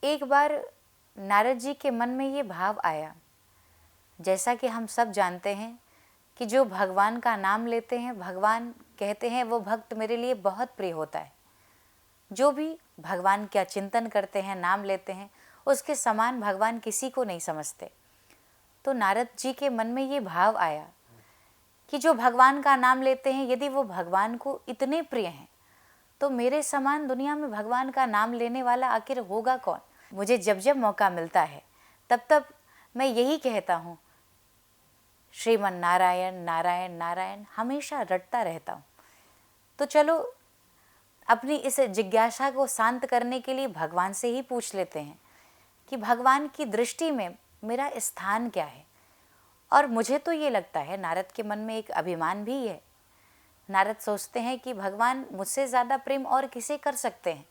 एक बार नारद जी के मन में ये भाव आया, जैसा कि हम सब जानते हैं कि जो भगवान का नाम लेते हैं, भगवान कहते हैं वो भक्त मेरे लिए बहुत प्रिय होता है। जो भी भगवान का चिंतन करते हैं, नाम लेते हैं, उसके समान भगवान किसी को नहीं समझते। तो नारद जी के मन में ये भाव आया कि जो भगवान का नाम लेते हैं, यदि वो भगवान को इतने प्रिय हैं तो मेरे समान दुनिया में भगवान का नाम लेने वाला आखिर होगा कौन। मुझे जब जब मौका मिलता है तब तब मैं यही कहता हूँ, श्रीमन नारायण नारायण नारायण हमेशा रटता रहता हूँ। तो चलो अपनी इस जिज्ञासा को शांत करने के लिए भगवान से ही पूछ लेते हैं कि भगवान की दृष्टि में मेरा स्थान क्या है। और मुझे तो ये लगता है नारद के मन में एक अभिमान भी है। नारद सोचते हैं कि भगवान मुझसे ज़्यादा प्रेम और किसे कर सकते हैं,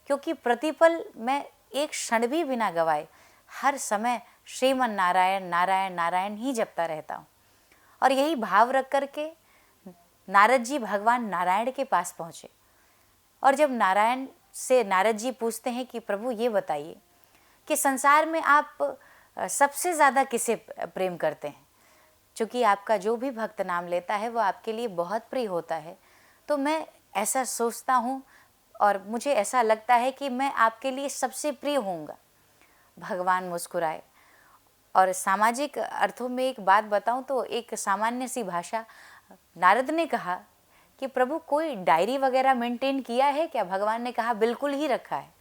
क्योंकि प्रतिपल मैं एक क्षण भी बिना गवाए हर समय श्रीमन नारायण नारायण नारायण ही जपता रहता हूँ। और यही भाव रख करके नारद जी भगवान नारायण के पास पहुँचे। और जब नारायण से नारद जी पूछते हैं कि प्रभु ये बताइए कि संसार में आप सबसे ज़्यादा किसे प्रेम करते हैं, क्योंकि आपका जो भी भक्त नाम लेता है वो आपके लिए बहुत प्रिय होता है। तो मैं ऐसा सोचता हूँ और मुझे ऐसा लगता है कि मैं आपके लिए सबसे प्रिय होऊंगा। भगवान मुस्कुराए। और सामाजिक अर्थों में एक बात बताऊं तो एक सामान्य सी भाषा, नारद ने कहा कि प्रभु कोई डायरी वगैरह मेंटेन किया है क्या। भगवान ने कहा बिल्कुल ही रखा है।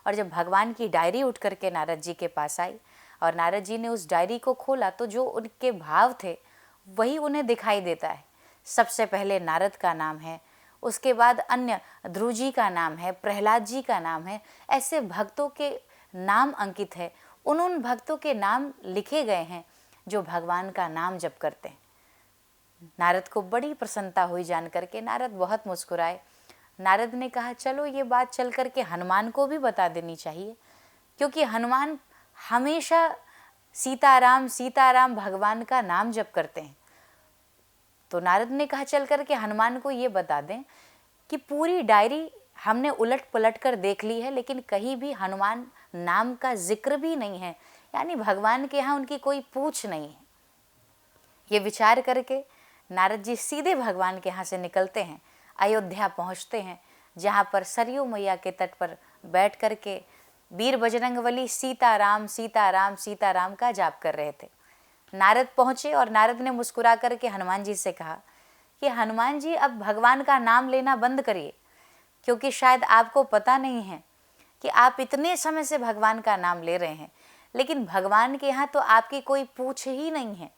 और जब भगवान की डायरी उठ करके नारद जी के पास आई और नारद जी ने उस डायरी को खोला तो जो उनके भाव थे वही उन्हें दिखाई देता है। सबसे पहले नारद का नाम है, उसके बाद अन्य ध्रुव जी का नाम है, प्रहलाद जी का नाम है, ऐसे भक्तों के नाम अंकित है। उन भक्तों के नाम लिखे गए हैं जो भगवान का नाम जप करते हैं। नारद को बड़ी प्रसन्नता हुई जान करके, नारद बहुत मुस्कुराए। नारद ने कहा चलो ये बात चल करके हनुमान को भी बता देनी चाहिए, क्योंकि हनुमान हमेशा सीताराम सीताराम भगवान का नाम जप करते हैं। तो नारद ने कहा चल करके हनुमान को ये बता दें कि पूरी डायरी हमने उलट पलट कर देख ली है, लेकिन कहीं भी हनुमान नाम का जिक्र भी नहीं है, यानी भगवान के यहाँ उनकी कोई पूछ नहीं है। ये विचार करके नारद जी सीधे भगवान के यहाँ से निकलते हैं, अयोध्या पहुँचते हैं, जहाँ पर सरयू मैया के तट पर बैठ करके वीर बजरंगबली सीताराम सीताराम सीताराम का जाप कर रहे थे। नारद पहुँचे और नारद ने मुस्कुरा करके हनुमान जी से कहा कि हनुमान जी अब भगवान का नाम लेना बंद करिए, क्योंकि शायद आपको पता नहीं है कि आप इतने समय से भगवान का नाम ले रहे हैं, लेकिन भगवान के यहाँ तो आपकी कोई पूछ ही नहीं है।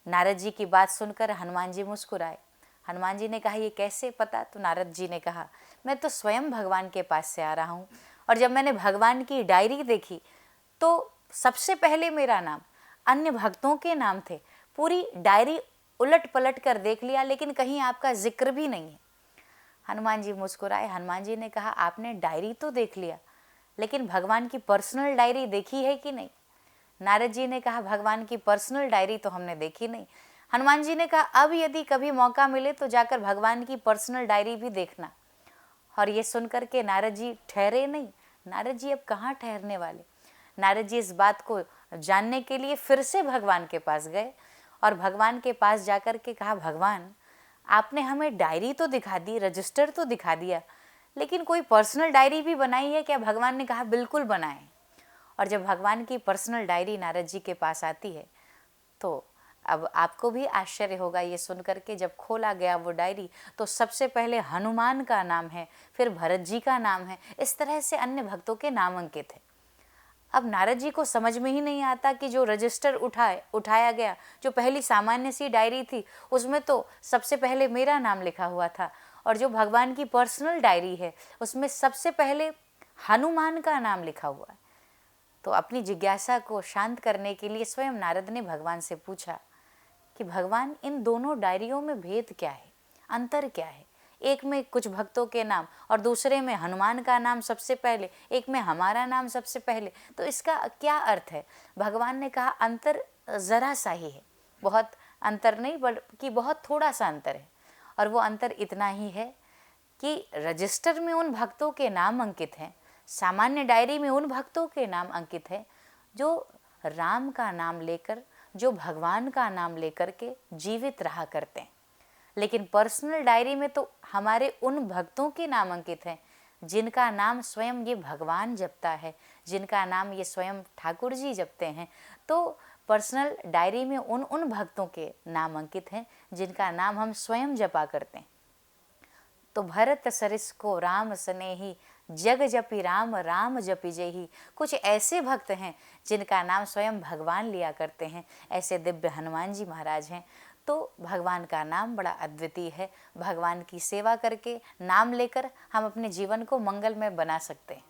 नारद जी की बात सुनकर हनुमान जी मुस्कुराए। हनुमान जी ने कहा ये कैसे पता। तो नारद जी ने कहा मैं तो स्वयं भगवान के पास से आ रहा हूँ, और जब मैंने भगवान की डायरी देखी तो सबसे पहले मेरा नाम, अन्य भक्तों के नाम थे। पूरी डायरी उलट पलट कर देख लिया, लेकिन कहीं आपका जिक्र भी नहीं है। हनुमान जी मुस्कुराए। हनुमान जी ने कहा आपने डायरी तो देख लिया, लेकिन भगवान की पर्सनल डायरी देखी है कि नहीं। नारद जी ने कहा भगवान की पर्सनल डायरी तो हमने देखी नहीं। हनुमान जी ने कहा अब यदि कभी मौका मिले तो जाकर भगवान की पर्सनल डायरी भी देखना। और ये सुनकर के नारद जी ठहरे नहीं। नारद जी अब कहाँ ठहरने वाले। नारद जी इस बात को जानने के लिए फिर से भगवान के पास गए और भगवान के पास जाकर के कहा भगवान आपने हमें डायरी तो दिखा दी, रजिस्टर तो दिखा दिया, लेकिन कोई पर्सनल डायरी भी बनाई है क्या। भगवान ने कहा बिल्कुल बनाए। और जब भगवान की पर्सनल डायरी नारद जी के पास आती है तो अब आपको भी आश्चर्य होगा ये सुनकर के। जब खोला गया वो डायरी तो सबसे पहले हनुमान का नाम है, फिर भरत जी का नाम है, इस तरह से अन्य भक्तों के नाम अंकित है। अब नारद जी को समझ में ही नहीं आता कि जो रजिस्टर उठाया गया, जो पहली सामान्य सी डायरी थी उसमें तो सबसे पहले मेरा नाम लिखा हुआ था, और जो भगवान की पर्सनल डायरी है उसमें सबसे पहले हनुमान का नाम लिखा हुआ है। तो अपनी जिज्ञासा को शांत करने के लिए स्वयं नारद ने भगवान से पूछा कि भगवान इन दोनों डायरियों में भेद क्या है, अंतर क्या है। एक में कुछ भक्तों के नाम और दूसरे में हनुमान का नाम सबसे पहले, एक में हमारा नाम सबसे पहले, तो इसका क्या अर्थ है। भगवान ने कहा अंतर ज़रा सा ही है, बहुत अंतर नहीं बल्कि बहुत थोड़ा सा अंतर है। और वो अंतर इतना ही है कि रजिस्टर में उन भक्तों के नाम अंकित हैं, सामान्य डायरी में उन भक्तों के नाम अंकित है जो राम का नाम लेकर, जो भगवान का नाम लेकर के जीवित रहा करते हैं। लेकिन पर्सनल डायरी में तो हमारे उन भक्तों के नाम अंकित हैं जिनका नाम स्वयं ये भगवान जपता है, जिनका नाम ये स्वयं ठाकुर जी जपते हैं। तो पर्सनल डायरी में उन भक्तों के नाम अंकित हैं जिनका नाम हम स्वयं जपा करते हैं। तो भरत सरिस को राम स्नेही, जग जपी राम राम जपी जेही। कुछ ऐसे भक्त हैं जिनका नाम स्वयं भगवान लिया करते हैं, ऐसे दिव्य हनुमान जी महाराज हैं। तो भगवान का नाम बड़ा अद्वितीय है। भगवान की सेवा करके, नाम लेकर हम अपने जीवन को मंगलमय बना सकते हैं।